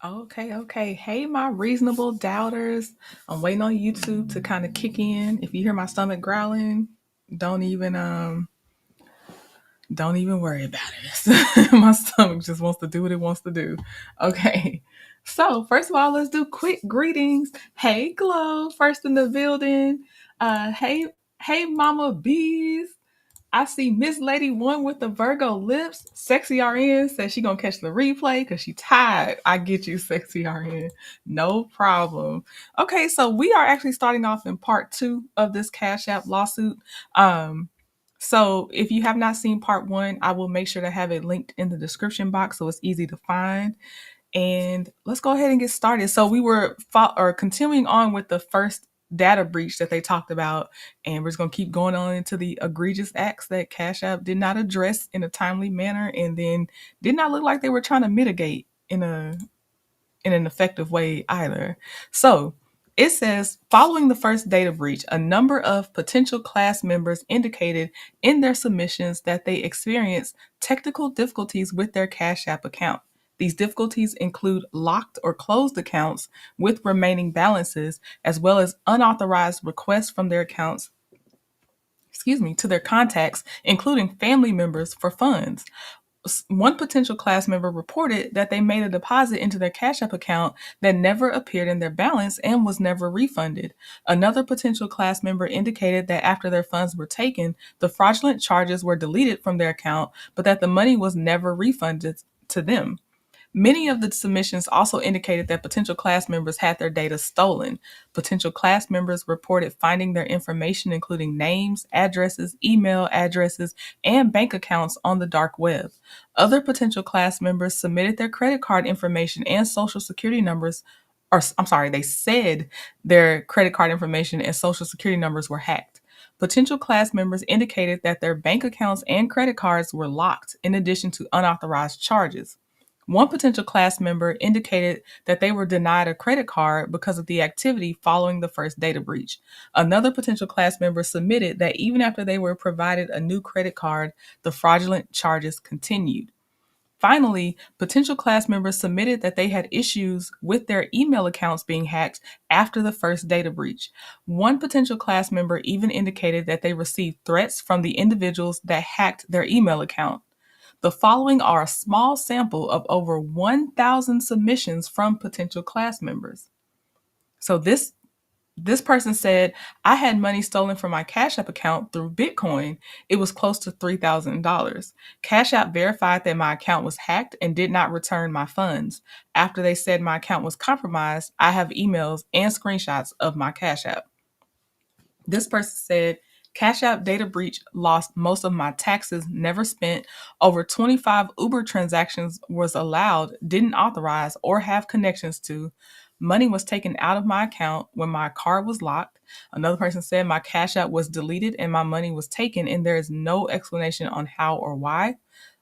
Okay, okay. Hey, my reasonable doubters. I'm waiting on YouTube to kind of kick in. If you hear my stomach growling, don't even don't even worry about it. My stomach just wants to do what it wants to do. Okay. So, first of all, let's do quick greetings. Hey, Glow, first in the building. Hey, Mama Bees. I see Miss Lady One with the Virgo lips. Sexy RN says she gonna catch the replay because she tired. I get you, Sexy RN. No problem. Okay, so we are actually starting off in part two of this Cash App lawsuit. Um, so if you have not seen part one, I will make sure to have it linked in the description box so it's easy to find. And let's go ahead and get started. So we were continuing on with the first data breach that they talked about, and we're just going to keep going on into the egregious acts that Cash App did not address in a timely manner, and then did not look like they were trying to mitigate in an effective way either. So it says, following the first data breach, a number of potential class members indicated in their submissions that they experienced technical difficulties with their Cash App account. These difficulties include locked or closed accounts with remaining balances, as well as unauthorized requests from their accounts, to their contacts, including family members, for funds. One potential class member reported that they made a deposit into their Cash App account that never appeared in their balance and was never refunded. Another potential class member indicated that after their funds were taken, the fraudulent charges were deleted from their account, but that the money was never refunded to them. Many of the submissions also indicated that potential class members had their data stolen. Potential class members reported finding their information, including names, addresses, email addresses, and bank accounts, on the dark web. Other potential class members submitted their credit card information and social security numbers, or I'm sorry, they said their credit card information and social security numbers were hacked. Potential class members indicated that their bank accounts and credit cards were locked, in addition to unauthorized charges. One potential class member indicated that they were denied a credit card because of the activity following the first data breach. Another potential class member submitted that even after they were provided a new credit card, the fraudulent charges continued. Finally, potential class members submitted that they had issues with their email accounts being hacked after the first data breach. One potential class member even indicated that they received threats from the individuals that hacked their email account. The following are a small sample of over 1,000 submissions from potential class members. So this person said, I had money stolen from my Cash App account through Bitcoin. It was close to $3,000. Cash App verified that my account was hacked and did not return my funds. After they said my account was compromised, I have emails and screenshots of my Cash App. This person said, Cash App data breach, lost most of my taxes, never spent. Over 25 Uber transactions was allowed, didn't authorize, or have connections to. Money was taken out of my account when my card was locked. Another person said my Cash App was deleted and my money was taken, and there is no explanation on how or why.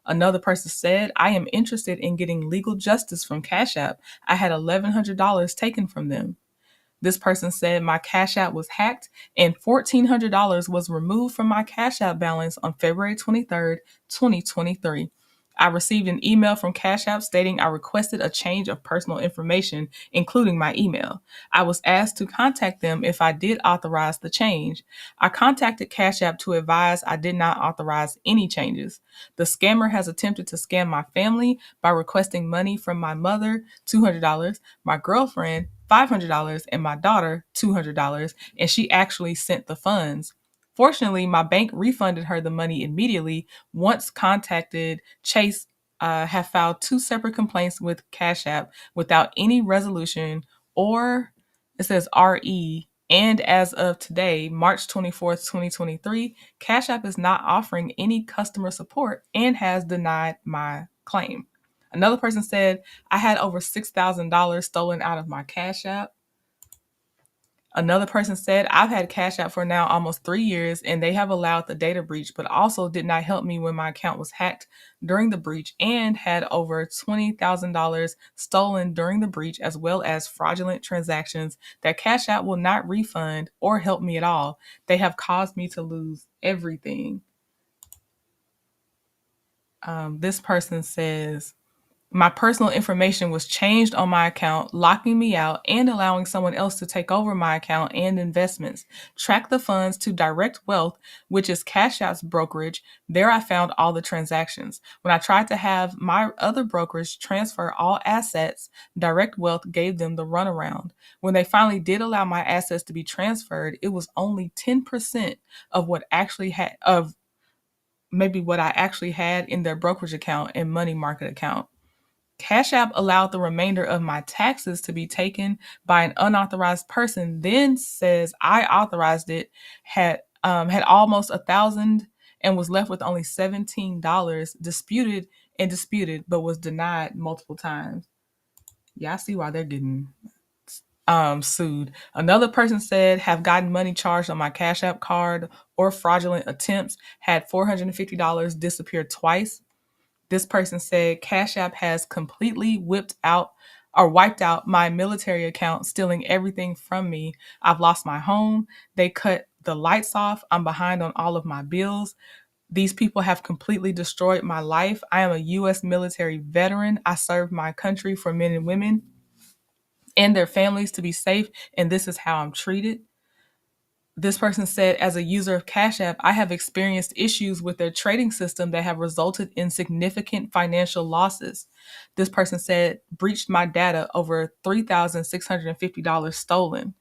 Another person said, I am interested in getting legal justice from Cash App. I had $1,100 taken from them. This person said my Cash App was hacked and $1,400 was removed from my Cash App balance on February 23rd, 2023. I received an email from Cash App stating I requested a change of personal information, including my email. I was asked to contact them if I did authorize the change. I contacted Cash App to advise I did not authorize any changes. The scammer has attempted to scam my family by requesting money from my mother, $200, my girlfriend, $500, and my daughter, $200, and she actually sent the funds. Fortunately, my bank refunded her the money immediately. Once contacted, Chase have filed two separate complaints with Cash App without any resolution, or it says RE. And as of today, March 24th, 2023, Cash App is not offering any customer support and has denied my claim. Another person said, I had over $6,000 stolen out of my Cash App. Another person said, I've had Cash App for now almost 3 years and they have allowed the data breach, but also did not help me when my account was hacked during the breach, and had over $20,000 stolen during the breach, as well as fraudulent transactions that Cash App will not refund or help me at all. They have caused me to lose everything. This person says, My personal information was changed on my account, locking me out and allowing someone else to take over my account and investments. Track the funds to Direct Wealth, which is Cash App's brokerage. There I found all the transactions. When I tried to have my other brokerage transfer all assets, Direct Wealth gave them the runaround. When they finally did allow my assets to be transferred, it was only 10% of what actually had of maybe what I actually had in their brokerage account and money market account. Cash App allowed the remainder of my taxes to be taken by an unauthorized person, then says I authorized it, had almost 1,000 and was left with only $17, disputed, but was denied multiple times. Yeah, I see why they're getting sued. Another person said have gotten money charged on my Cash App card or fraudulent attempts, had $450 disappear twice. This person said Cash App has completely wiped out my military account, stealing everything from me. I've lost my home. They cut the lights off. I'm behind on all of my bills. These people have completely destroyed my life. I am a U.S. military veteran. I served my country for men and women and their families to be safe, and this is how I'm treated. This person said, as a user of Cash App, I have experienced issues with their trading system that have resulted in significant financial losses. This person said, breached my data, over $3,650 stolen.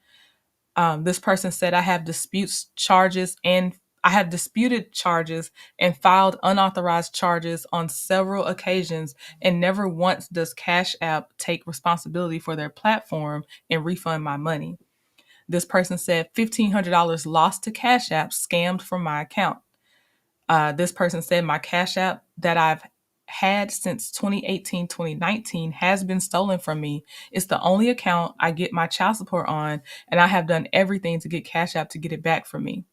This person said, I have disputed charges and filed unauthorized charges on several occasions, and never once does Cash App take responsibility for their platform and refund my money. This person said $1,500 lost to Cash App, scammed from my account. This person said my Cash App that I've had since 2018, 2019 has been stolen from me. It's the only account I get my child support on, and I have done everything to get Cash App to get it back from me.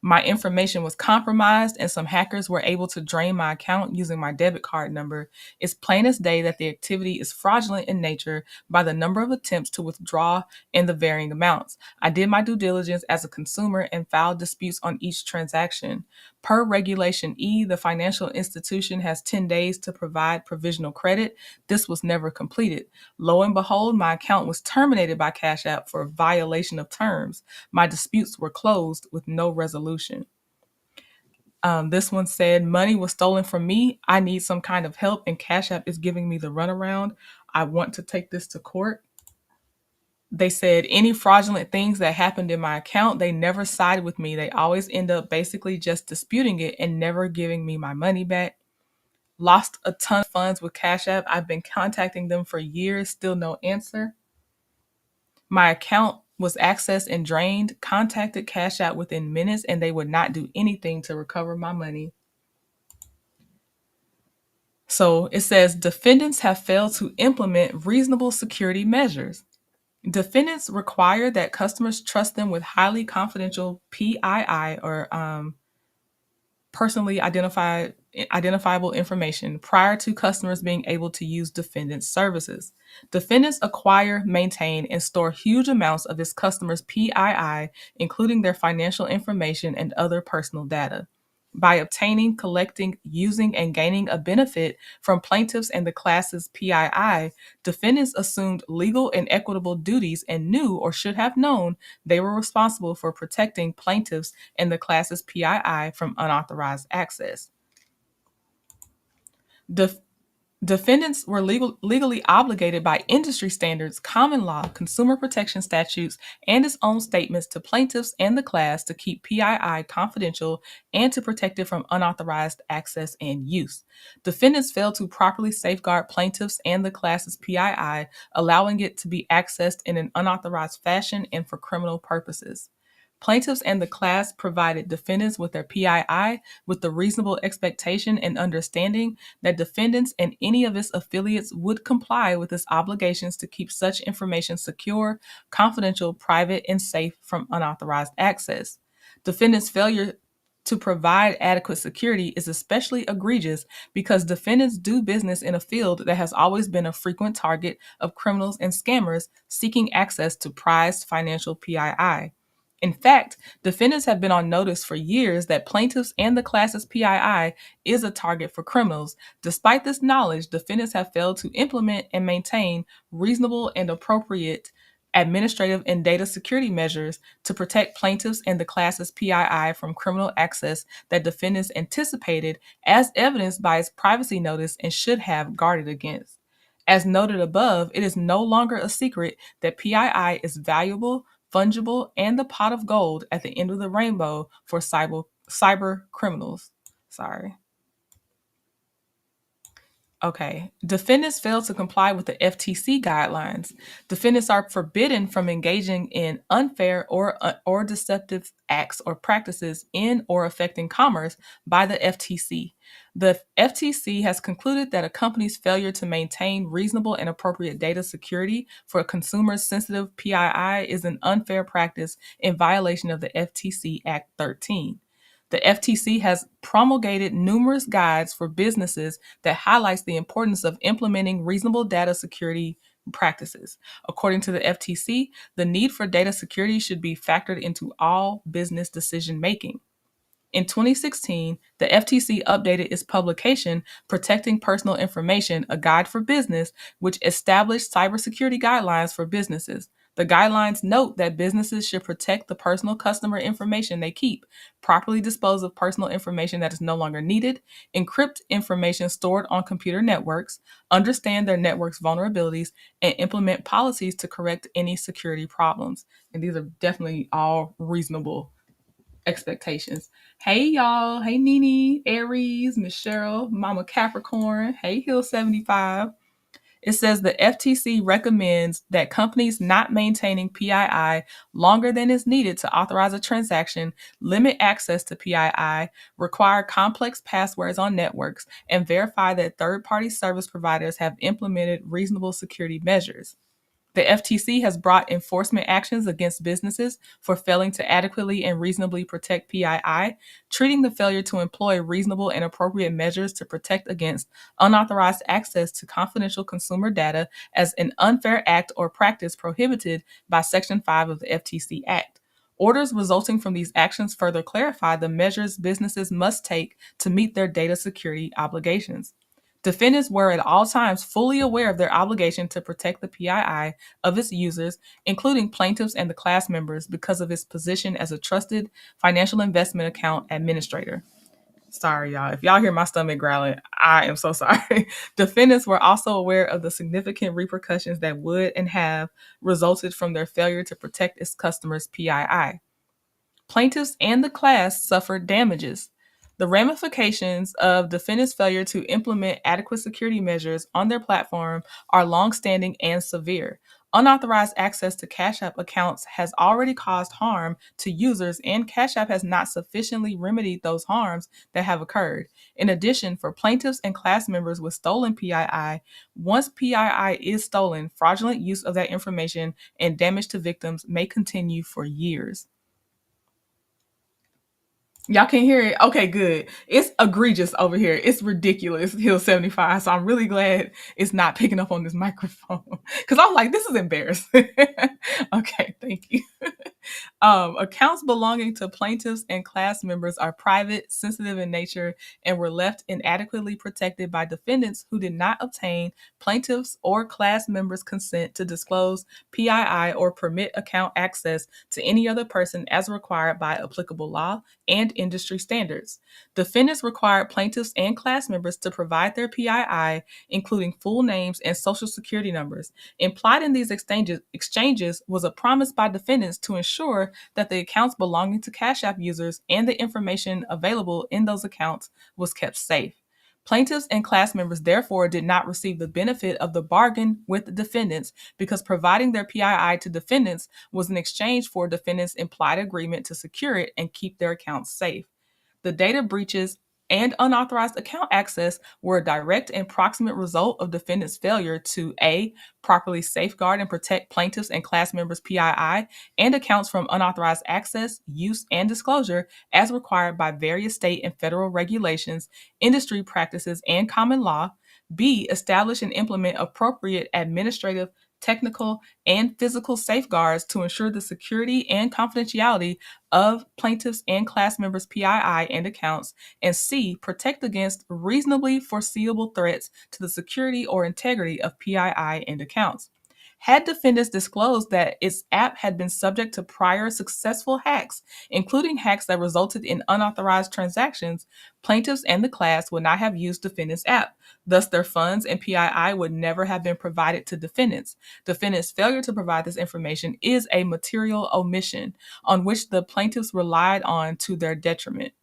My information was compromised and some hackers were able to drain my account using my debit card number. It's plain as day that the activity is fraudulent in nature by the number of attempts to withdraw and the varying amounts. I did my due diligence as a consumer and filed disputes on each transaction. Per Regulation E, the financial institution has 10 days to provide provisional credit. This was never completed. Lo and behold, my account was terminated by Cash App for violation of terms. My disputes were closed with no resolution. This one said, money was stolen from me. I need some kind of help, and Cash App is giving me the runaround. I want to take this to court. They said any fraudulent things that happened in my account, they never side with me. They always end up basically just disputing it and never giving me my money back. Lost a ton of funds with Cash App. I've been contacting them for years, still no answer. My account was accessed and drained, contacted Cash App within minutes, and they would not do anything to recover my money. So it says defendants have failed to implement reasonable security measures. Defendants require that customers trust them with highly confidential PII or personally identifiable information prior to customers being able to use defendants' services. Defendants acquire, maintain, and store huge amounts of its customers' PII, including their financial information and other personal data. By obtaining, collecting, using, and gaining a benefit from plaintiffs and the class's PII, defendants assumed legal and equitable duties and knew or should have known they were responsible for protecting plaintiffs and the class's PII from unauthorized access. Def- Defendants were legally obligated by industry standards, common law, consumer protection statutes, and its own statements to plaintiffs and the class to keep PII confidential and to protect it from unauthorized access and use. Defendants failed to properly safeguard plaintiffs and the class's PII, allowing it to be accessed in an unauthorized fashion and for criminal purposes. Plaintiffs and the class provided defendants with their PII with the reasonable expectation and understanding that defendants and any of its affiliates would comply with its obligations to keep such information secure, confidential, private, and safe from unauthorized access. Defendants' failure to provide adequate security is especially egregious because defendants do business in a field that has always been a frequent target of criminals and scammers seeking access to prized financial PII. In fact, defendants have been on notice for years that plaintiffs and the class's PII is a target for criminals. Despite this knowledge, defendants have failed to implement and maintain reasonable and appropriate administrative and data security measures to protect plaintiffs and the class's PII from criminal access that defendants anticipated, as evidenced by its privacy notice, and should have guarded against. As noted above, it is no longer a secret that PII is valuable, fungible, and the pot of gold at the end of the rainbow for cyber criminals. Sorry. Okay. Defendants fail to comply with the FTC guidelines. Defendants are forbidden from engaging in unfair or deceptive acts or practices in or affecting commerce by the FTC. The FTC has concluded that a company's failure to maintain reasonable and appropriate data security for consumers' sensitive PII is an unfair practice in violation of the FTC Act 13. The FTC has promulgated numerous guides for businesses that highlights the importance of implementing reasonable data security practices. According to the FTC, the need for data security should be factored into all business decision making. In 2016, the FTC updated its publication, Protecting Personal Information, A Guide for Business, which established cybersecurity guidelines for businesses. The guidelines note that businesses should protect the personal customer information they keep, properly dispose of personal information that is no longer needed, encrypt information stored on computer networks, understand their network's vulnerabilities, and implement policies to correct any security problems. And these are definitely all reasonable expectations. Hey y'all. Hey Nene, Aries, Miss Cheryl, Mama Capricorn. Hey Hill 75. It says the FTC recommends that companies not maintaining PII longer than is needed to authorize a transaction, limit access to PII, require complex passwords on networks, and verify that third-party service providers have implemented reasonable security measures. The FTC has brought enforcement actions against businesses for failing to adequately and reasonably protect PII, treating the failure to employ reasonable and appropriate measures to protect against unauthorized access to confidential consumer data as an unfair act or practice prohibited by Section 5 of the FTC Act. Orders resulting from these actions further clarify the measures businesses must take to meet their data security obligations. Defendants were at all times fully aware of their obligation to protect the PII of its users, including plaintiffs and the class members, because of its position as a trusted financial investment account administrator. Sorry, y'all. If y'all hear my stomach growling, I am so sorry. Defendants were also aware of the significant repercussions that would and have resulted from their failure to protect its customers' PII. Plaintiffs and the class suffered damages. The ramifications of defendants' failure to implement adequate security measures on their platform are longstanding and severe. Unauthorized access to Cash App accounts has already caused harm to users, and Cash App has not sufficiently remedied those harms that have occurred. In addition, for plaintiffs and class members with stolen PII, once PII is stolen, fraudulent use of that information and damage to victims may continue for years. Y'all can hear it? Okay, good. It's egregious over here. It's ridiculous, Hill 75. So I'm really glad it's not picking up on this microphone. Because I'm like, this is embarrassing. Okay, thank you. Accounts belonging to plaintiffs and class members are private, sensitive in nature, and were left inadequately protected by defendants who did not obtain plaintiffs' or class members' consent to disclose PII or permit account access to any other person as required by applicable law and industry standards. Defendants required plaintiffs and class members to provide their PII, including full names and social security numbers. Implied in these exchanges was a promise by defendants to ensure that the accounts belonging to Cash App users and the information available in those accounts was kept safe. Plaintiffs and class members therefore did not receive the benefit of the bargain with the defendants because providing their PII to defendants was in exchange for defendants' implied agreement to secure it and keep their accounts safe. The data breaches and unauthorized account access were a direct and proximate result of defendants' failure to A, properly safeguard and protect plaintiffs and class members' PII and accounts from unauthorized access, use, and disclosure as required by various state and federal regulations, industry practices, and common law. B, establish and implement appropriate administrative, technical, and physical safeguards to ensure the security and confidentiality of plaintiffs' and class members' PII and accounts, and C, protect against reasonably foreseeable threats to the security or integrity of PII and accounts. Had defendants disclosed that its app had been subject to prior successful hacks, including hacks that resulted in unauthorized transactions, plaintiffs and the class would not have used defendants' app. Thus, their funds and PII would never have been provided to defendants. Defendants' failure to provide this information is a material omission on which the plaintiffs relied on to their detriment.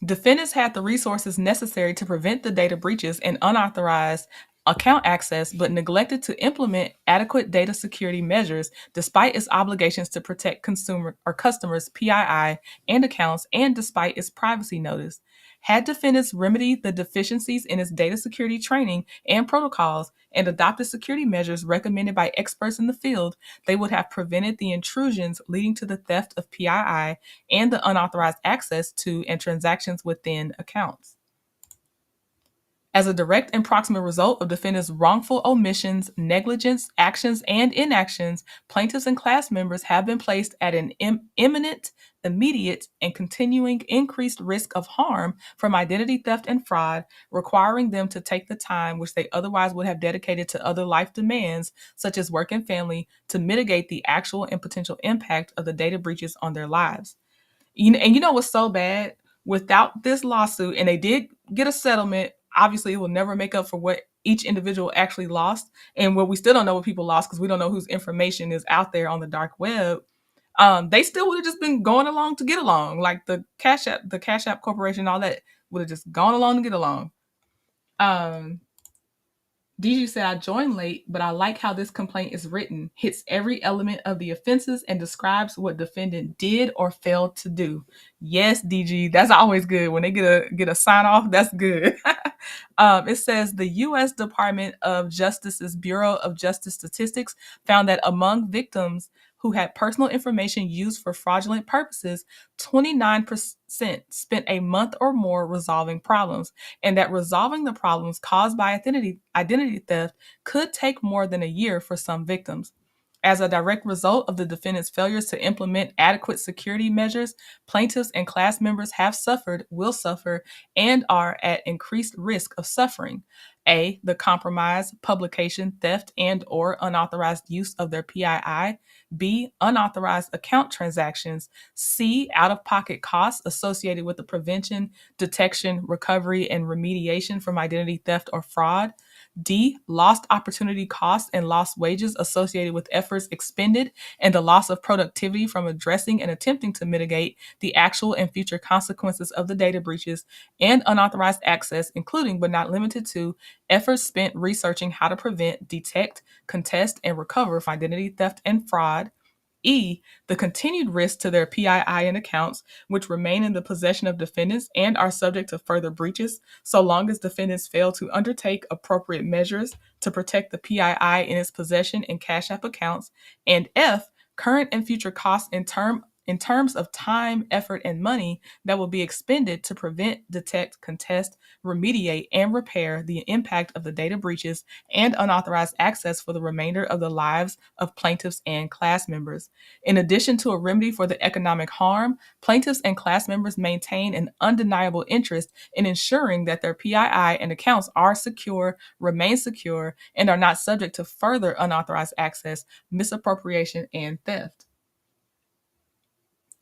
Defendants had the resources necessary to prevent the data breaches and unauthorized account access, but neglected to implement adequate data security measures despite its obligations to protect consumer or customers' PII and accounts, and despite its privacy notice. Had defendants remedied the deficiencies in its data security training and protocols and adopted security measures recommended by experts in the field, they would have prevented the intrusions leading to the theft of PII and the unauthorized access to and transactions within accounts. As a direct and proximate result of defendants' wrongful omissions, negligence, actions, and inactions, plaintiffs and class members have been placed at an imminent, immediate, and continuing increased risk of harm from identity theft and fraud, requiring them to take the time which they otherwise would have dedicated to other life demands, such as work and family, to mitigate the actual and potential impact of the data breaches on their lives. And you know what's so bad? Without this lawsuit, and they did get a settlement, obviously it will never make up for what each individual actually lost. And what we still don't know what people lost because we don't know whose information is out there on the dark web. They still would have just been going along to get along. Like the Cash App Corporation, all that would have just gone along to get along. Um, DG said, I joined late, but I like how this complaint is written. Hits every element of the offenses and describes what defendant did or failed to do. Yes, DG, that's always good. When they get a sign off, that's good. It says the U.S. Department of Justice's Bureau of Justice Statistics found that among victims who had personal information used for fraudulent purposes, 29% spent a month or more resolving problems, and that resolving the problems caused by identity theft could take more than a year for some victims. As a direct result of the defendant's failures to implement adequate security measures, plaintiffs and class members have suffered, will suffer, and are at increased risk of suffering. A, the compromise, publication, theft, and or unauthorized use of their PII. B, unauthorized account transactions. C, out-of-pocket costs associated with the prevention, detection, recovery, and remediation from identity theft or fraud. D, lost opportunity costs and lost wages associated with efforts expended and the loss of productivity from addressing and attempting to mitigate the actual and future consequences of the data breaches, and unauthorized access, including but not limited to efforts spent researching how to prevent, detect, contest, and recover from identity theft and fraud. E, the continued risk to their PII and accounts, which remain in the possession of defendants and are subject to further breaches, so long as defendants fail to undertake appropriate measures to protect the PII in its possession and Cash App accounts. And F, current and future costs in terms of time, effort, and money that will be expended to prevent, detect, contest, remediate, and repair the impact of the data breaches and unauthorized access for the remainder of the lives of plaintiffs and class members. In addition to a remedy for the economic harm, plaintiffs and class members maintain an undeniable interest in ensuring that their PII and accounts are secure, remain secure, and are not subject to further unauthorized access, misappropriation, and theft.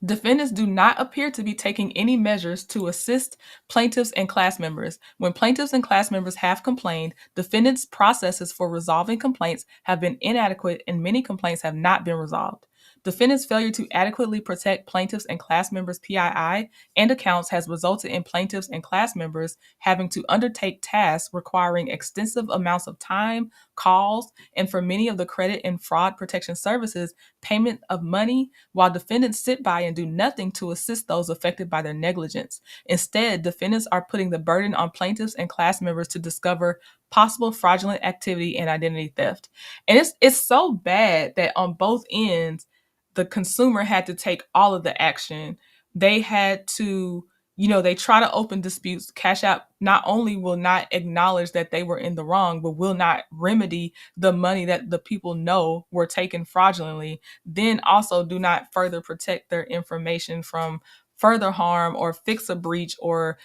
Defendants do not appear to be taking any measures to assist plaintiffs and class members. When plaintiffs and class members have complained, defendants' processes for resolving complaints have been inadequate and many complaints have not been resolved. Defendants' failure to adequately protect plaintiffs and class members' PII and accounts has resulted in plaintiffs and class members having to undertake tasks requiring extensive amounts of time, calls, and for many of the credit and fraud protection services, payment of money, while defendants sit by and do nothing to assist those affected by their negligence. Instead, defendants are putting the burden on plaintiffs and class members to discover possible fraudulent activity and identity theft. And it's so bad that on both ends, the consumer had to take all of the action. They had to they try to open disputes. Cash App not only will not acknowledge that they were in the wrong, but will not remedy the money that the people know were taken fraudulently, then also do not further protect their information from further harm or fix a breach, or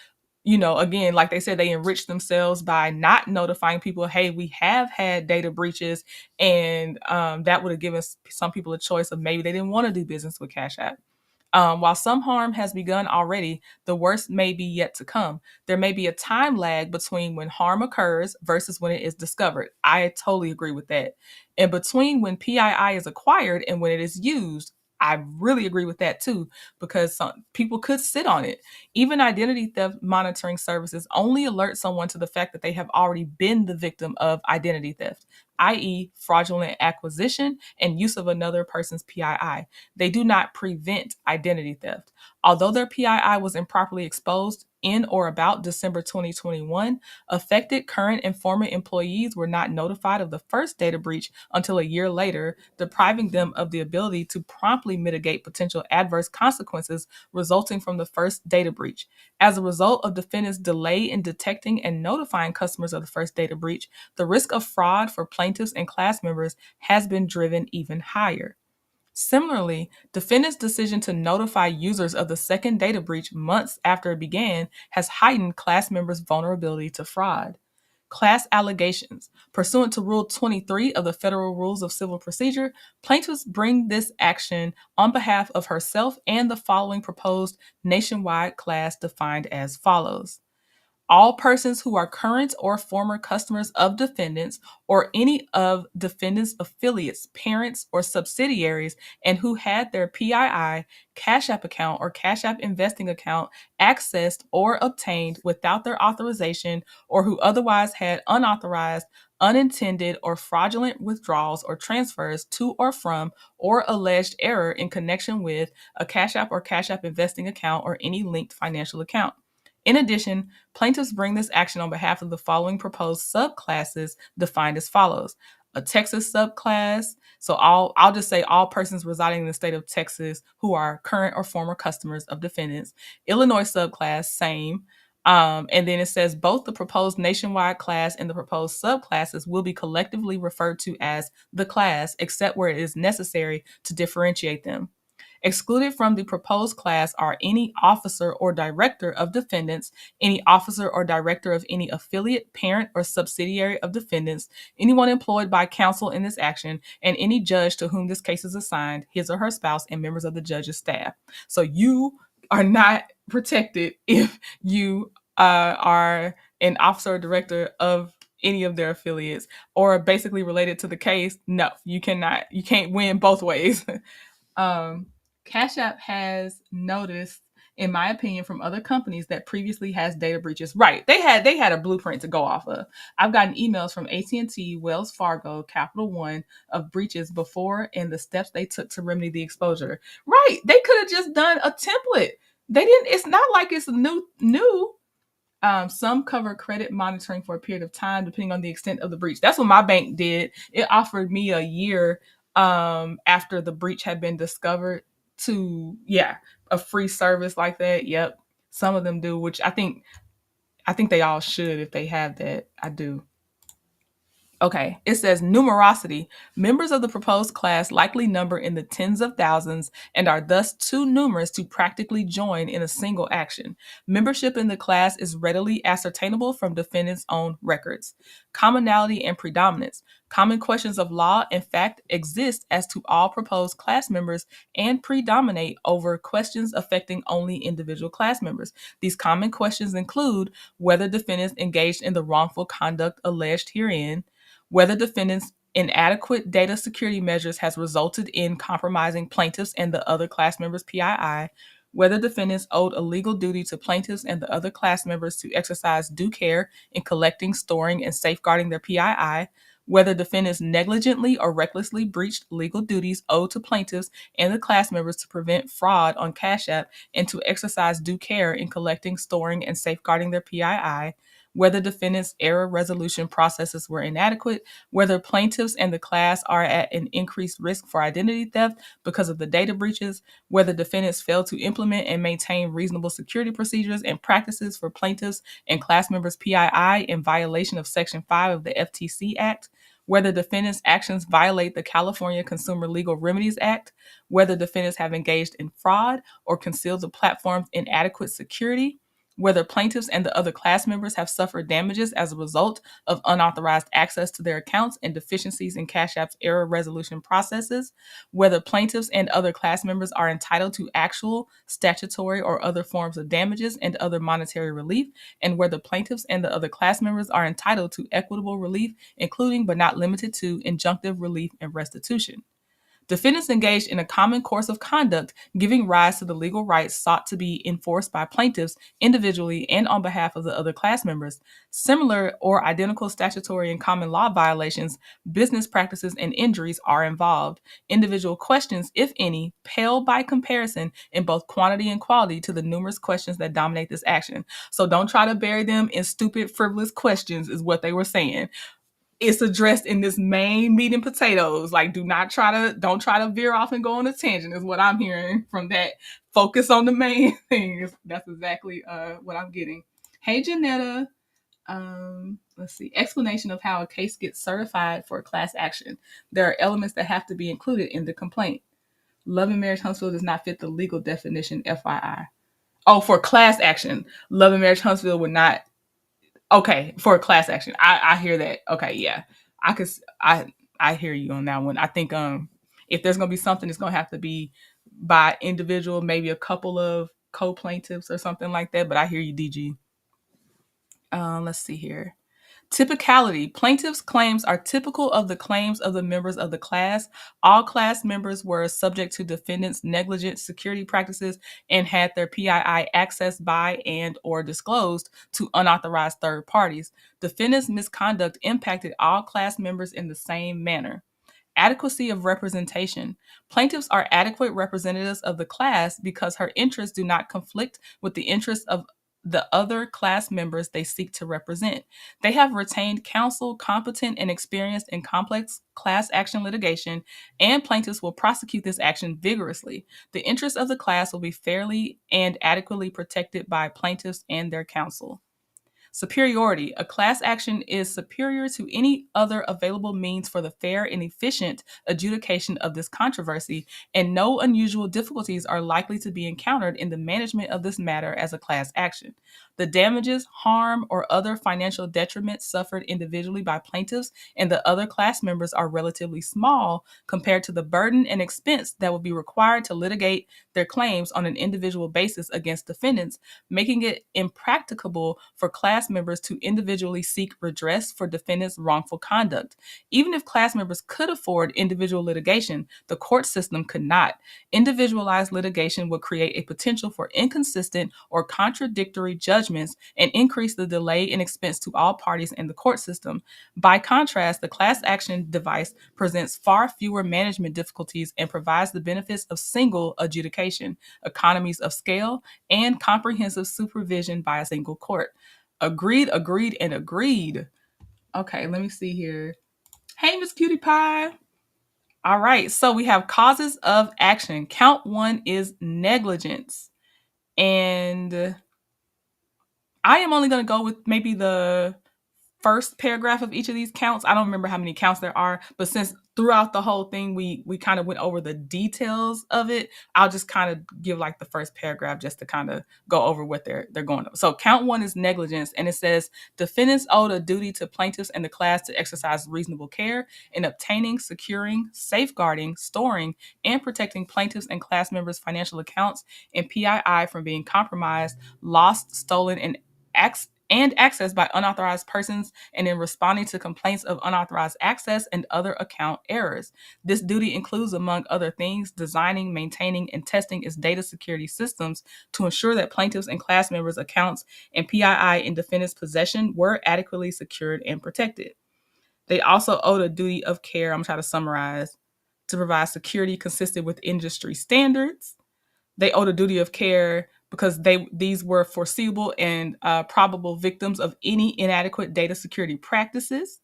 again, like they said, they enrich themselves by not notifying people, hey, we have had data breaches, and that would have given some people a choice of maybe they didn't want to do business with Cash App. While some harm has begun already, the worst may be yet to come. There may be a time lag between when harm occurs versus when it is discovered. I totally agree with that. And between when PII is acquired and when it is used, I really agree with that too, because some people could sit on it. Even identity theft monitoring services only alert someone to the fact that they have already been the victim of identity theft, i.e., fraudulent acquisition and use of another person's PII. They do not prevent identity theft. Although their PII was improperly exposed in or about December 2021, affected current and former employees were not notified of the first data breach until a year later, depriving them of the ability to promptly mitigate potential adverse consequences resulting from the first data breach. As a result of defendants' delay in detecting and notifying customers of the first data breach, the risk of fraud for plaintiffs and class members has been driven even higher. Similarly, defendants' decision to notify users of the second data breach months after it began has heightened class members' vulnerability to fraud. Class allegations. Pursuant to Rule 23 of the Federal Rules of Civil Procedure, plaintiffs bring this action on behalf of herself and the following proposed nationwide class defined as follows: all persons who are current or former customers of defendants or any of defendants' affiliates, parents, or subsidiaries, and who had their PII, Cash App account, or Cash App investing account accessed or obtained without their authorization, or who otherwise had unauthorized, unintended, or fraudulent withdrawals or transfers to or from, or alleged error in connection with a Cash App or Cash App investing account or any linked financial account. In addition, plaintiffs bring this action on behalf of the following proposed subclasses defined as follows: a Texas subclass. So I'll just say all persons residing in the state of Texas who are current or former customers of defendants. Illinois subclass, same. And then it says both the proposed nationwide class and the proposed subclasses will be collectively referred to as the class, except where it is necessary to differentiate them. Excluded from the proposed class are any officer or director of defendants, any officer or director of any affiliate, parent, or subsidiary of defendants, anyone employed by counsel in this action, and any judge to whom this case is assigned, his or her spouse, and members of the judge's staff. So you are not protected if you are an officer or director of any of their affiliates or basically related to the case. No, you cannot. You can't win both ways. um, Cash App has noticed, in my opinion, from other companies that previously has data breaches. Right, they had a blueprint to go off of. I've gotten emails from AT&T, Wells Fargo, Capital One of breaches before and the steps they took to remedy the exposure. Right, they could have just done a template. They didn't. It's not like it's new. Some cover credit monitoring for a period of time, depending on the extent of the breach. That's what my bank did. It offered me a year after the breach had been discovered to, a free service like that. Yep. Some of them do, which I think they all should if they have that. I do. Okay, it says numerosity. Members of the proposed class likely number in the tens of thousands and are thus too numerous to practically join in a single action. Membership in the class is readily ascertainable from defendants' own records. Commonality and predominance. Common questions of law and fact exist as to all proposed class members and predominate over questions affecting only individual class members. These common questions include whether defendants engaged in the wrongful conduct alleged herein, whether defendants' inadequate data security measures has resulted in compromising plaintiffs and the other class members' PII, whether defendants owed a legal duty to plaintiffs and the other class members to exercise due care in collecting, storing, and safeguarding their PII, whether defendants negligently or recklessly breached legal duties owed to plaintiffs and the class members to prevent fraud on Cash App and to exercise due care in collecting, storing, and safeguarding their PII, whether defendants' error resolution processes were inadequate, whether plaintiffs and the class are at an increased risk for identity theft because of the data breaches, whether defendants fail to implement and maintain reasonable security procedures and practices for plaintiffs and class members' PII in violation of Section 5 of the FTC Act, whether defendants' actions violate the California Consumer Legal Remedies Act, whether defendants have engaged in fraud or concealed the platform's inadequate security, whether plaintiffs and the other class members have suffered damages as a result of unauthorized access to their accounts and deficiencies in Cash App's error resolution processes, whether plaintiffs and other class members are entitled to actual, statutory, or other forms of damages and other monetary relief, and whether plaintiffs and the other class members are entitled to equitable relief, including but not limited to injunctive relief and restitution. Defendants engaged in a common course of conduct giving rise to the legal rights sought to be enforced by plaintiffs individually and on behalf of the other class members. Similar or identical statutory and common law violations, business practices, and injuries are involved. Individual questions, if any, pale by comparison in both quantity and quality to the numerous questions that dominate this action. So don't try to bury them in stupid, frivolous questions, is what they were saying. It's addressed in this main meat and potatoes. Like, don't try to veer off and go on a tangent, is what I'm hearing from that. Focus on the main thing. That's exactly what I'm getting. Hey, Janetta. Let's see. Explanation of how a case gets certified for a class action. There are elements that have to be included in the complaint. Love and Marriage Huntsville does not fit the legal definition, FYI. Oh, for class action, Love and Marriage Huntsville would not. Okay, for a class action, I hear that. Okay, yeah, I could. I hear you on that one. I think if there's gonna be something, it's gonna have to be by individual, maybe a couple of co-plaintiffs or something like that. But I hear you, DG. Let's see here. Typicality. Plaintiffs' claims are typical of the claims of the members of the class. All class members were subject to defendants' negligent security practices and had their PII accessed by and or disclosed to unauthorized third parties. Defendants' misconduct impacted all class members in the same manner. Adequacy of representation. Plaintiffs are adequate representatives of the class because her interests do not conflict with the interests of the other class members they seek to represent. They have retained counsel competent and experienced in complex class action litigation, and plaintiffs will prosecute this action vigorously. The interests of the class will be fairly and adequately protected by plaintiffs and their counsel. Superiority. A class action is superior to any other available means for the fair and efficient adjudication of this controversy, and no unusual difficulties are likely to be encountered in the management of this matter as a class action. The damages, harm, or other financial detriment suffered individually by plaintiffs and the other class members are relatively small compared to the burden and expense that would be required to litigate their claims on an individual basis against defendants, making it impracticable for class members to individually seek redress for defendants' wrongful conduct. Even if class members could afford individual litigation, the court system could not. Individualized litigation would create a potential for inconsistent or contradictory judgments and increase the delay and expense to all parties in the court system. By contrast, the class action device presents far fewer management difficulties and provides the benefits of single adjudication, economies of scale, and comprehensive supervision by a single court. Agreed, agreed, and agreed. Okay, let me see here. Hey, Miss Cutie Pie. All right, so we have causes of action. Count one is negligence. And I am only going to go with maybe the first paragraph of each of these counts. I don't remember how many counts there are, but since throughout the whole thing we kind of went over the details of it, I'll just kind of give like the first paragraph just to kind of go over what they're going over. So count one is negligence, and it says defendants owed a duty to plaintiffs and the class to exercise reasonable care in obtaining, securing, safeguarding, storing, and protecting plaintiffs and class members' financial accounts and PII from being compromised, lost, stolen, and accessed by unauthorized persons, and in responding to complaints of unauthorized access and other account errors. This duty includes, among other things, designing, maintaining, and testing its data security systems to ensure that plaintiffs' and class members' accounts and PII in defendants' possession were adequately secured and protected. They also owed a duty of care, I'm trying to summarize, to provide security consistent with industry standards. They owed a duty of care because these were foreseeable and probable victims of any inadequate data security practices.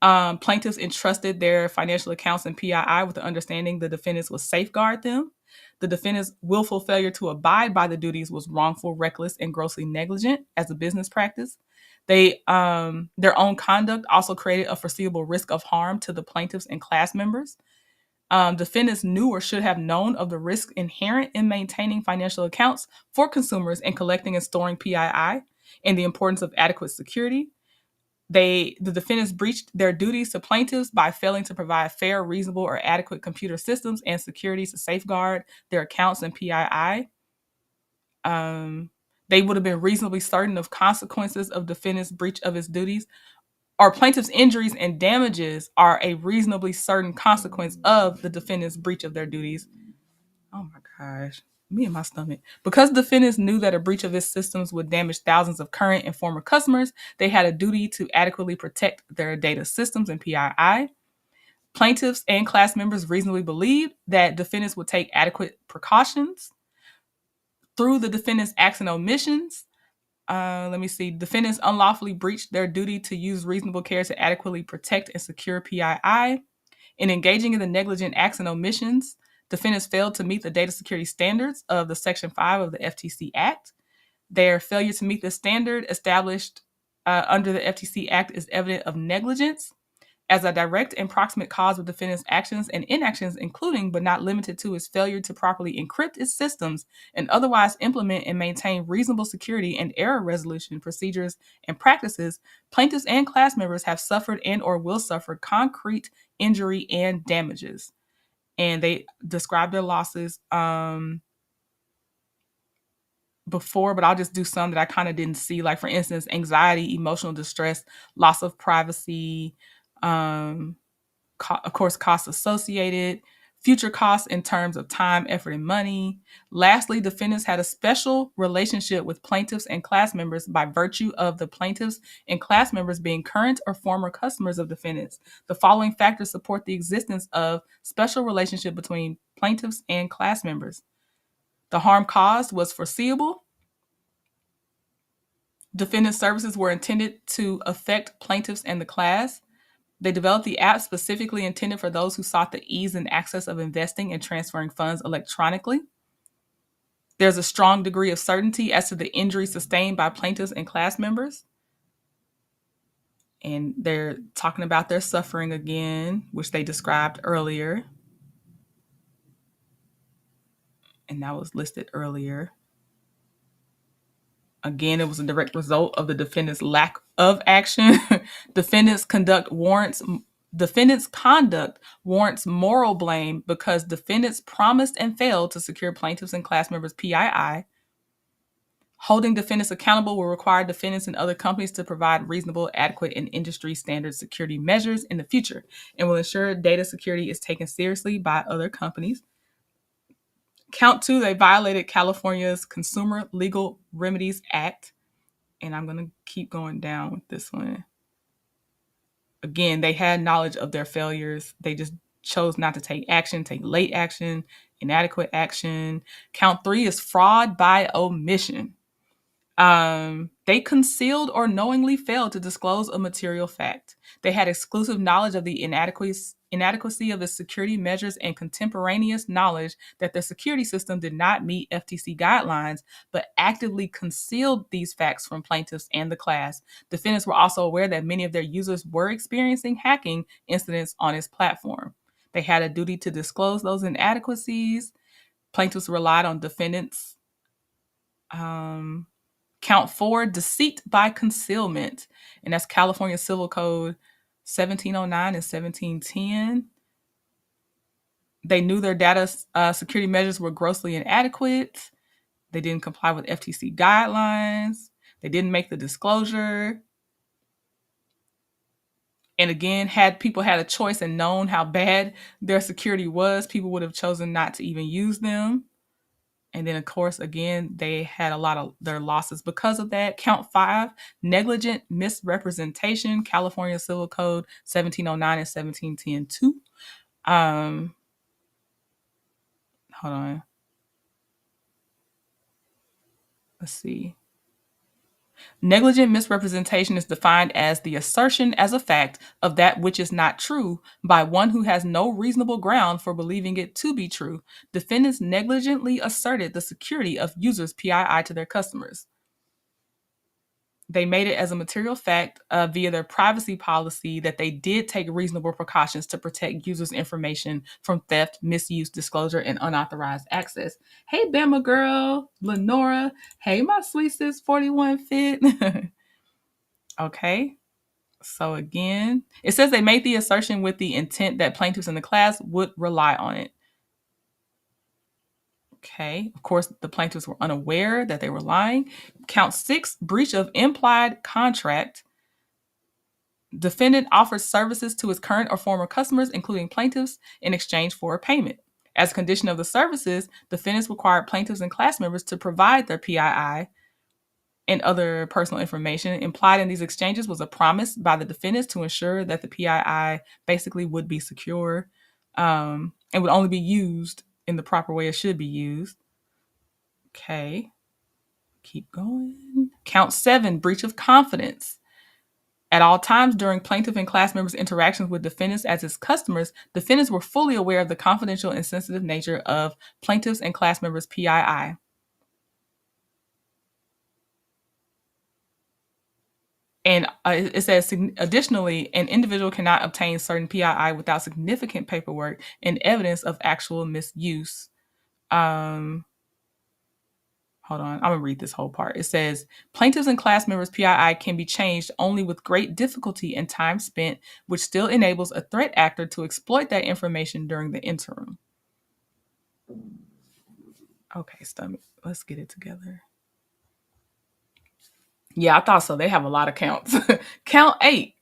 Plaintiffs entrusted their financial accounts and PII with the understanding the defendants would safeguard them. The defendant's willful failure to abide by the duties was wrongful, reckless, and grossly negligent as a business practice. Their own conduct also created a foreseeable risk of harm to the plaintiffs and class members. Defendants knew or should have known of the risk inherent in maintaining financial accounts for consumers and collecting and storing PII and the importance of adequate security. The defendants breached their duties to plaintiffs by failing to provide fair, reasonable, or adequate computer systems and securities to safeguard their accounts and PII. They would have been reasonably certain of consequences of defendant's breach of his duties, or plaintiff's injuries and damages are a reasonably certain consequence of the defendant's breach of their duties. Oh my gosh, me and my stomach. Because defendants knew that a breach of its systems would damage thousands of current and former customers, they had a duty to adequately protect their data systems and PII. Plaintiffs and class members reasonably believed that defendants would take adequate precautions. Through the defendants' acts and omissions, defendants unlawfully breached their duty to use reasonable care to adequately protect and secure PII. In engaging in the negligent acts and omissions, defendants failed to meet the data security standards of the Section 5 of the FTC Act. Their failure to meet the standard established under the FTC Act is evident of negligence as a direct and proximate cause of defendants' actions and inactions, including but not limited to its failure to properly encrypt its systems and otherwise implement and maintain reasonable security and error resolution procedures and practices. Plaintiffs and class members have suffered and or will suffer concrete injury and damages. And they describe their losses before, but I'll just do some that I kind of didn't see. Like, for instance, anxiety, emotional distress, loss of privacy, of course, costs associated, future costs in terms of time, effort, and money. Lastly, defendants had a special relationship with plaintiffs and class members by virtue of the plaintiffs and class members being current or former customers of defendants. The following factors support the existence of special relationship between plaintiffs and class members. The harm caused was foreseeable. Defendant services were intended to affect plaintiffs and the class. They developed the app specifically intended for those who sought the ease and access of investing and transferring funds electronically. There's a strong degree of certainty as to the injury sustained by plaintiffs and class members. And they're talking about their suffering again, which they described earlier. And that was listed earlier. Again, it was a direct result of the defendant's lack of action. Defendant's conduct warrants moral blame because defendants promised and failed to secure plaintiffs and class members' PII. Holding defendants accountable will require defendants and other companies to provide reasonable, adequate, and industry standard security measures in the future, and will ensure data security is taken seriously by other companies. Count 2, they violated California's Consumer Legal Remedies Act. And I'm going to keep going down with this one. Again, they had knowledge of their failures. They just chose not to take action, take late action, inadequate action. Count 3 is fraud by omission. They concealed or knowingly failed to disclose a material fact. They had exclusive knowledge of the inadequacy of its security measures and contemporaneous knowledge that their security system did not meet FTC guidelines, but actively concealed these facts from plaintiffs and the class. Defendants were also aware that many of their users were experiencing hacking incidents on its platform. They had a duty to disclose those inadequacies. Plaintiffs relied on defendants' Count 4, deceit by concealment. And that's California Civil Code 1709 and 1710. They knew their data security measures were grossly inadequate. They didn't comply with FTC guidelines. They didn't make the disclosure. And again, had people had a choice and known how bad their security was, people would have chosen not to even use them. And then, of course, again, they had a lot of their losses because of that. Count 5, negligent misrepresentation, California Civil Code 1709 and 1710 too. Hold on. Let's see. Negligent misrepresentation is defined as the assertion as a fact of that which is not true by one who has no reasonable ground for believing it to be true. Defendants negligently asserted the security of users' PII to their customers. They made it as a material fact via their privacy policy that they did take reasonable precautions to protect users' information from theft, misuse, disclosure, and unauthorized access. Hey, Bama girl, Lenora. Hey, my sweet sis, 41 Fit. Okay. So again, it says they made the assertion with the intent that plaintiffs in the class would rely on it. Okay. Of course, the plaintiffs were unaware that they were lying. Count 6, breach of implied contract. Defendant offers services to his current or former customers, including plaintiffs, in exchange for a payment. As a condition of the services, defendants required plaintiffs and class members to provide their PII and other personal information. Implied in these exchanges was a promise by the defendants to ensure that the PII basically would be secure and would only be used in the proper way it should be used. Okay. Keep going. Count 7, breach of confidence. At all times during plaintiff and class members' interactions with defendants as his customers, defendants were fully aware of the confidential and sensitive nature of plaintiffs and class members' PII. And it says, additionally, an individual cannot obtain certain PII without significant paperwork and evidence of actual misuse. Hold on, I'm going to read this whole part. It says, plaintiffs and class members' PII can be changed only with great difficulty and time spent, which still enables a threat actor to exploit that information during the interim. Okay, stomach, let's get it together. Yeah, I thought so. They have a lot of counts. Count 8,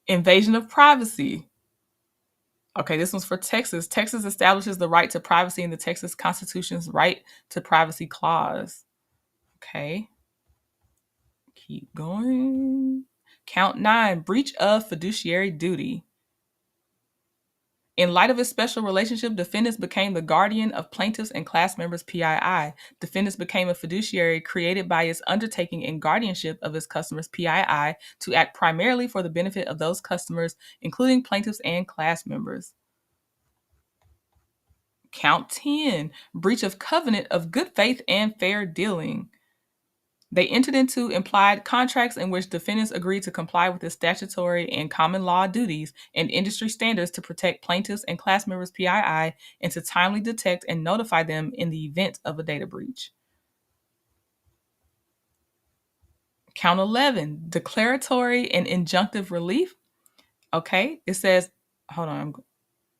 invasion of privacy. Okay, this one's for Texas. Texas establishes the right to privacy in the Texas Constitution's right to privacy clause. Okay. Keep going. Count 9, breach of fiduciary duty. In light of his special relationship, defendants became the guardian of plaintiffs and class members' PII. Defendants became a fiduciary created by his undertaking in guardianship of his customers' PII to act primarily for the benefit of those customers, including plaintiffs and class members. Count 10, breach of covenant of good faith and fair dealing. They entered into implied contracts in which defendants agreed to comply with the statutory and common law duties and industry standards to protect plaintiffs and class members' PII and to timely detect and notify them in the event of a data breach. Count 11, declaratory and injunctive relief. Okay, it says, hold on,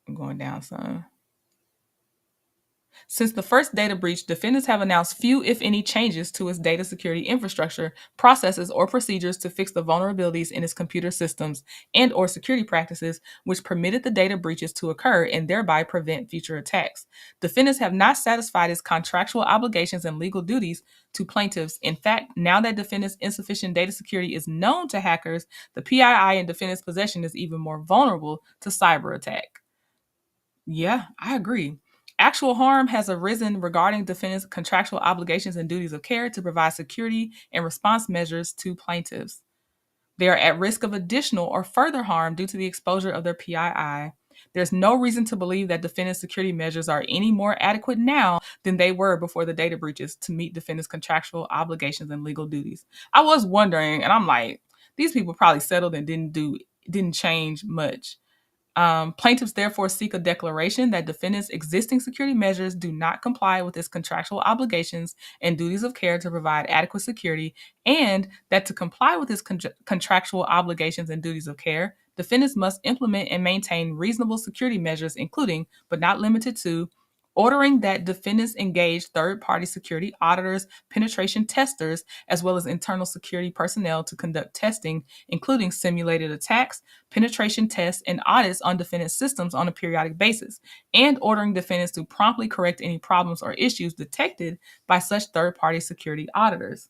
I'm going down some. Since the first data breach, defendants have announced few, if any, changes to its data security infrastructure, processes, or procedures to fix the vulnerabilities in its computer systems and or security practices which permitted the data breaches to occur and thereby prevent future attacks. Defendants have not satisfied its contractual obligations and legal duties to plaintiffs. In fact, now that defendants' insufficient data security is known to hackers, the PII in defendants' possession is even more vulnerable to cyber attack. Yeah, I agree. Actual harm has arisen regarding defendants' contractual obligations and duties of care to provide security and response measures to plaintiffs. They are at risk of additional or further harm due to the exposure of their PII. There's no reason to believe that defendants' security measures are any more adequate now than they were before the data breaches to meet defendants' contractual obligations and legal duties. I was wondering, and I'm like, these people probably settled and didn't change much. Plaintiffs therefore seek a declaration that defendants' existing security measures do not comply with its contractual obligations and duties of care to provide adequate security, and that to comply with its contractual obligations and duties of care, defendants must implement and maintain reasonable security measures, including, but not limited to, ordering that defendants engage third-party security auditors, penetration testers, as well as internal security personnel to conduct testing, including simulated attacks, penetration tests, and audits on defendant systems on a periodic basis, and ordering defendants to promptly correct any problems or issues detected by such third-party security auditors.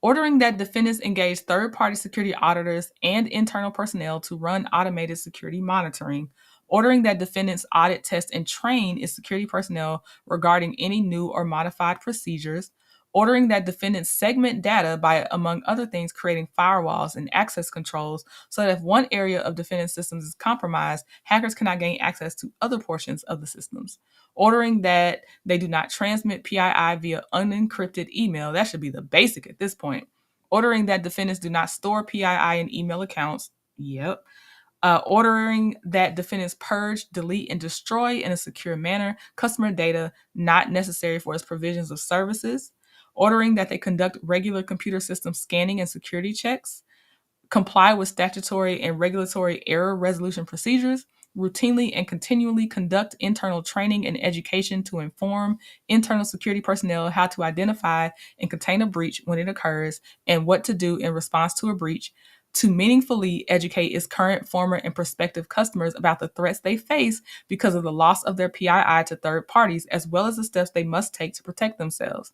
Ordering that defendants engage third-party security auditors and internal personnel to run automated security monitoring. Ordering that defendants audit, test, and train its security personnel regarding any new or modified procedures. ordering that defendants segment data by, among other things, creating firewalls and access controls so that if one area of defendant systems is compromised, hackers cannot gain access to other portions of the systems. Ordering that they do not transmit PII via unencrypted email. That should be the basic at this point. Ordering that defendants do not store PII in email accounts. Yep. Ordering that defendants purge, delete, and destroy in a secure manner customer data not necessary for its provisions of services. Ordering that they conduct regular computer system scanning and security checks, comply with statutory and regulatory error resolution procedures, routinely and continually conduct internal training and education to inform internal security personnel how to identify and contain a breach when it occurs and what to do in response to a breach, to meaningfully educate its current, former, and prospective customers about the threats they face because of the loss of their PII to third parties, as well as the steps they must take to protect themselves.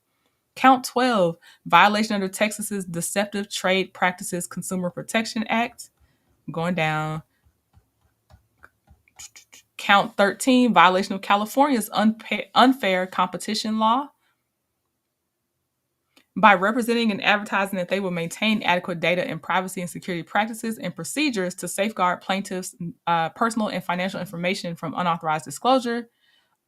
Count 12, violation under Texas's Deceptive Trade Practices Consumer Protection Act. Going down. Count 13, violation of California's unfair competition law. By representing and advertising that they will maintain adequate data and privacy and security practices and procedures to safeguard plaintiffs' personal and financial information from unauthorized disclosure.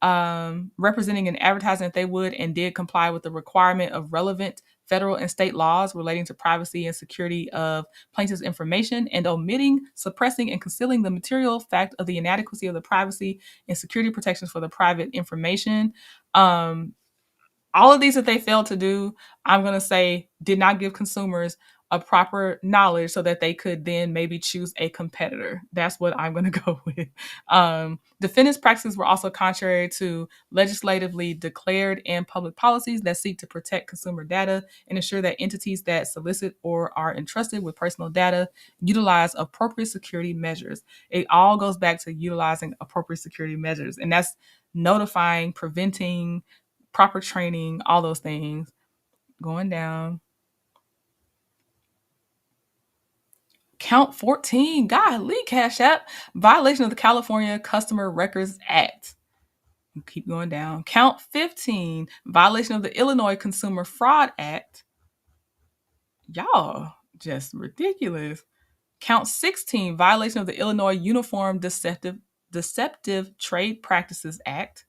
Representing and advertising that they would and did comply with the requirement of relevant federal and state laws relating to privacy and security of plaintiff's information, and omitting, suppressing, and concealing the material fact of the inadequacy of the privacy and security protections for the private information. All of these that they failed to do, I'm going to say, did not give consumers a proper knowledge so that they could then maybe choose a competitor. That's what I'm going to go with. Defendants' practices were also contrary to legislatively declared and public policies that seek to protect consumer data and ensure that entities that solicit or are entrusted with personal data utilize appropriate security measures. It all goes back to utilizing appropriate security measures, and that's notifying, preventing, proper training, all those things. Going down. Count 14, golly, Cash App, violation of the California Customer Records Act. Keep going down. Count 15, violation of the Illinois Consumer Fraud Act. Y'all, just ridiculous. Count 16, violation of the Illinois Uniform Deceptive Trade Practices Act.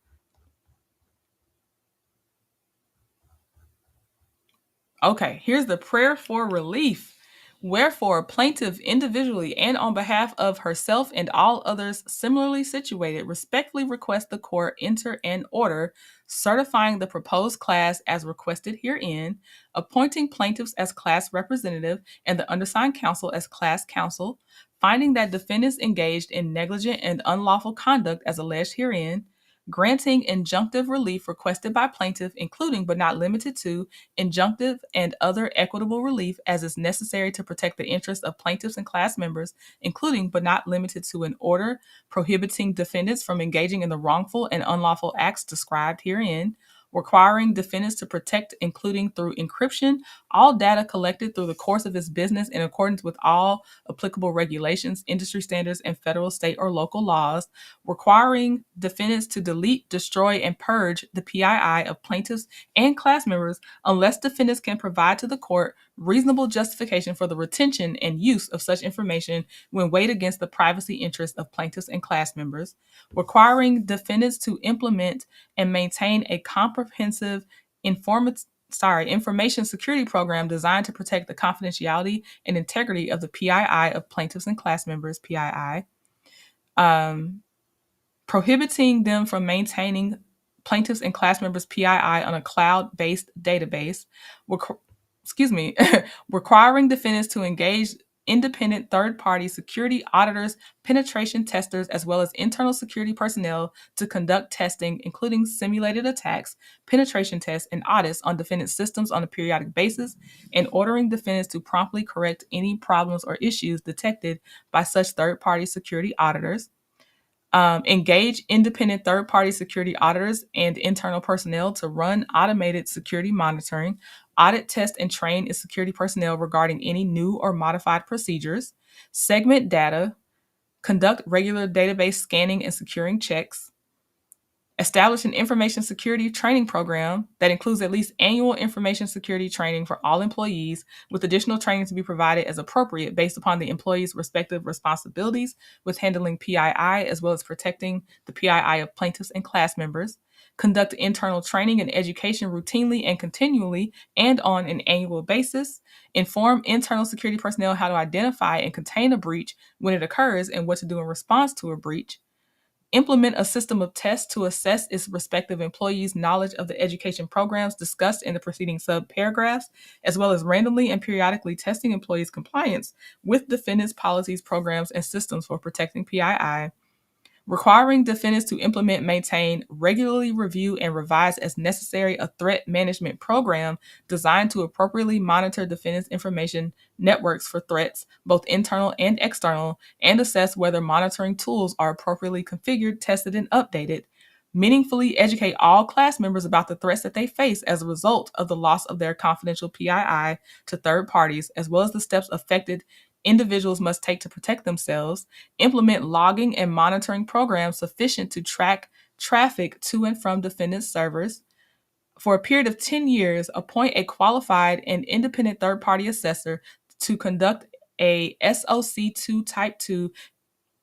Okay, here's the prayer for relief. Wherefore, plaintiff individually and on behalf of herself and all others similarly situated respectfully request the court enter an order certifying the proposed class as requested herein, appointing plaintiffs as class representative and the undersigned counsel as class counsel, finding that defendants engaged in negligent and unlawful conduct as alleged herein, granting injunctive relief requested by plaintiff, including but not limited to injunctive and other equitable relief as is necessary to protect the interests of plaintiffs and class members, including but not limited to an order prohibiting defendants from engaging in the wrongful and unlawful acts described herein, requiring defendants to protect, including through encryption, all data collected through the course of its business in accordance with all applicable regulations, industry standards, and federal, state, or local laws, requiring defendants to delete, destroy, and purge the PII of plaintiffs and class members unless defendants can provide to the court reasonable justification for the retention and use of such information when weighed against the privacy interests of plaintiffs and class members, requiring defendants to implement and maintain a comprehensive information security program designed to protect the confidentiality and integrity of the PII of plaintiffs and class members, PII, prohibiting them from maintaining plaintiffs and class members' PII on a cloud-based database, requiring defendants to engage independent third-party security auditors, penetration testers, as well as internal security personnel to conduct testing, including simulated attacks, penetration tests, and audits on defendant systems on a periodic basis, and ordering defendants to promptly correct any problems or issues detected by such third-party security auditors. Engage independent third-party security auditors and internal personnel to run automated security monitoring, audit, test, and train its security personnel regarding any new or modified procedures, segment data, conduct regular database scanning and securing checks, Establish an information security training program that includes at least annual information security training for all employees, with additional training to be provided as appropriate based upon the employee's respective responsibilities with handling PII, as well as protecting the PII of plaintiffs and class members. Conduct internal training and education routinely and continually and on an annual basis. Inform internal security personnel how to identify and contain a breach when it occurs and what to do in response to a breach. Implement a system of tests to assess its respective employees' knowledge of the education programs discussed in the preceding subparagraphs, as well as randomly and periodically testing employees' compliance with defendants' policies, programs, and systems for protecting PII. Requiring defendants to implement, maintain, regularly review, and revise as necessary a threat management program designed to appropriately monitor defendants' information networks for threats, both internal and external, and assess whether monitoring tools are appropriately configured, tested, and updated. Meaningfully educate all class members about the threats that they face as a result of the loss of their confidential PII to third parties, as well as the steps affected individuals must take to protect themselves. Implement logging and monitoring programs sufficient to track traffic to and from defendant servers. For a period of 10 years, appoint a qualified and independent third-party assessor to conduct a SOC2 Type 2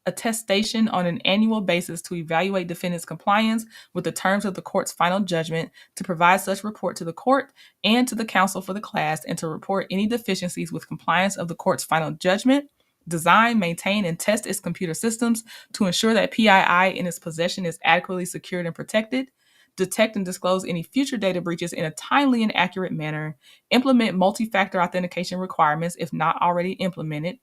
attestation on an annual basis to evaluate defendants' compliance with the terms of the court's final judgment, to provide such report to the court and to the counsel for the class, and to report any deficiencies with compliance of the court's final judgment. Design, maintain, and test its computer systems to ensure that PII in its possession is adequately secured and protected. Detect and disclose any future data breaches in a timely and accurate manner. Implement multi-factor authentication requirements if not already implemented.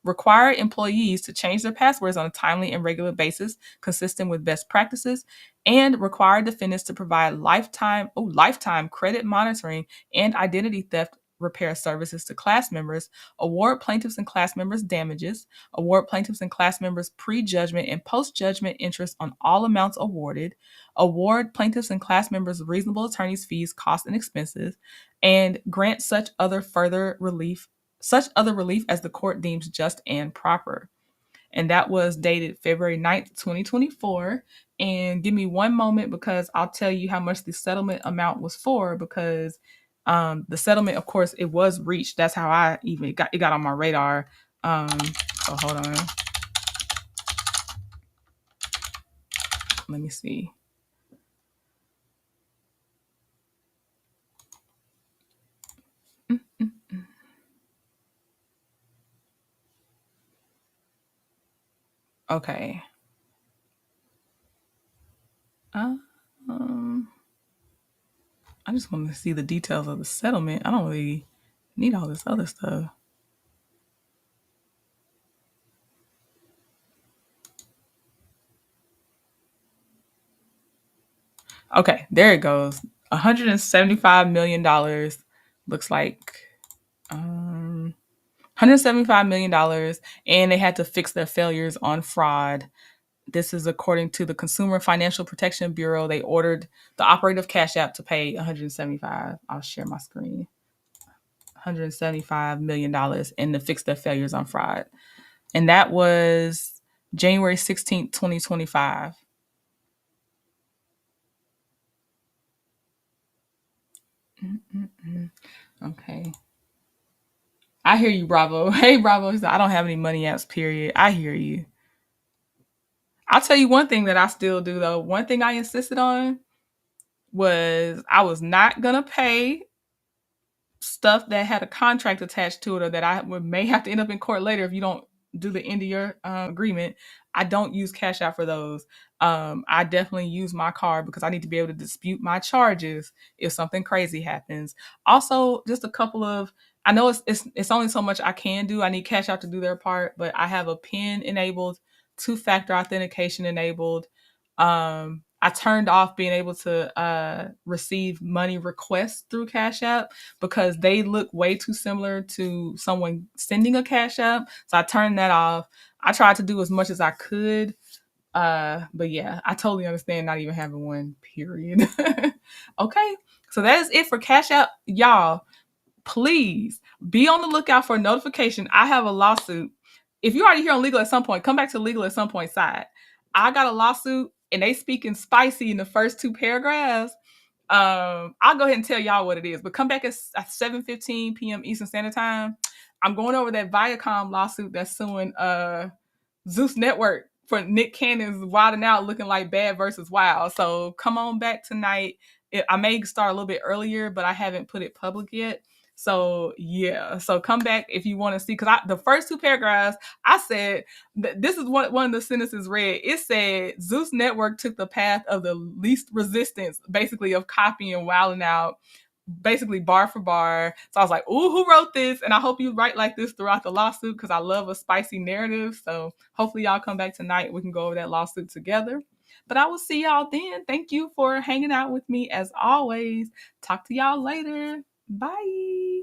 Require employees to change their passwords on a timely and regular basis, consistent with best practices, and require defendants to provide lifetime credit monitoring and identity theft repair services to class members. Award plaintiffs and class members damages. Award plaintiffs and class members pre-judgment and post-judgment interest on all amounts awarded. Award plaintiffs and class members reasonable attorney's fees, costs, and expenses, and grant such other relief as the court deems just and proper. And that was dated February 9th, 2024. And give me one moment because I'll tell you how much the settlement amount was for, because the settlement, of course, it was reached. That's how I even got on my radar. So hold on. Let me see. Okay. I just want to see the details of the settlement. I don't really need all this other stuff. Okay, there it goes. $175 million. Looks like $175 million. And they had to fix their failures on fraud. This is according to the Consumer Financial Protection Bureau. They ordered the operator of Cash App to pay $175. I'll share my screen. $175 million and to fix their failures on fraud. And that was January 16th, 2025. Okay. I hear you, Bravo. Hey, Bravo. He said, I don't have any money apps, period. I hear you. I'll tell you one thing that I still do, though. One thing I insisted on was I was not going to pay stuff that had a contract attached to it, or that I may have to end up in court later if you don't do the end of your agreement. I don't use Cash App for those. I definitely use my card because I need to be able to dispute my charges if something crazy happens. Also, just a couple of, I know it's only so much I can do. I need Cash App to do their part, but I have a PIN enabled, two-factor authentication enabled. I turned off being able to receive money requests through Cash App because they look way too similar to someone sending a Cash App. So I turned that off. I tried to do as much as I could. But yeah, I totally understand not even having one, period. Okay. So that is it for Cash App. Y'all, please be on the lookout for a notification. I have a lawsuit. If you already here on Legal at Some Point, come back to Legal at Some Point side. I got a lawsuit and they speaking spicy in the first two paragraphs. I'll go ahead and tell y'all what it is, but come back at 7:15 p.m. Eastern Standard Time. I'm going over that Viacom lawsuit that's suing Zeus Network for Nick Cannon's Wilding Out looking like Bad versus Wild. So come on back tonight. I may start a little bit earlier, but I haven't put it public yet. So yeah, so come back if you want to see, because the first two paragraphs I said, this is one of the sentences read. It said Zeus Network took the path of the least resistance, basically of copying Wilding Out, basically bar for bar. So I was like, ooh, who wrote this? And I hope you write like this throughout the lawsuit, because I love a spicy narrative. So hopefully y'all come back tonight. We can go over that lawsuit together. But I will see y'all then. Thank you for hanging out with me as always. Talk to y'all later. Bye.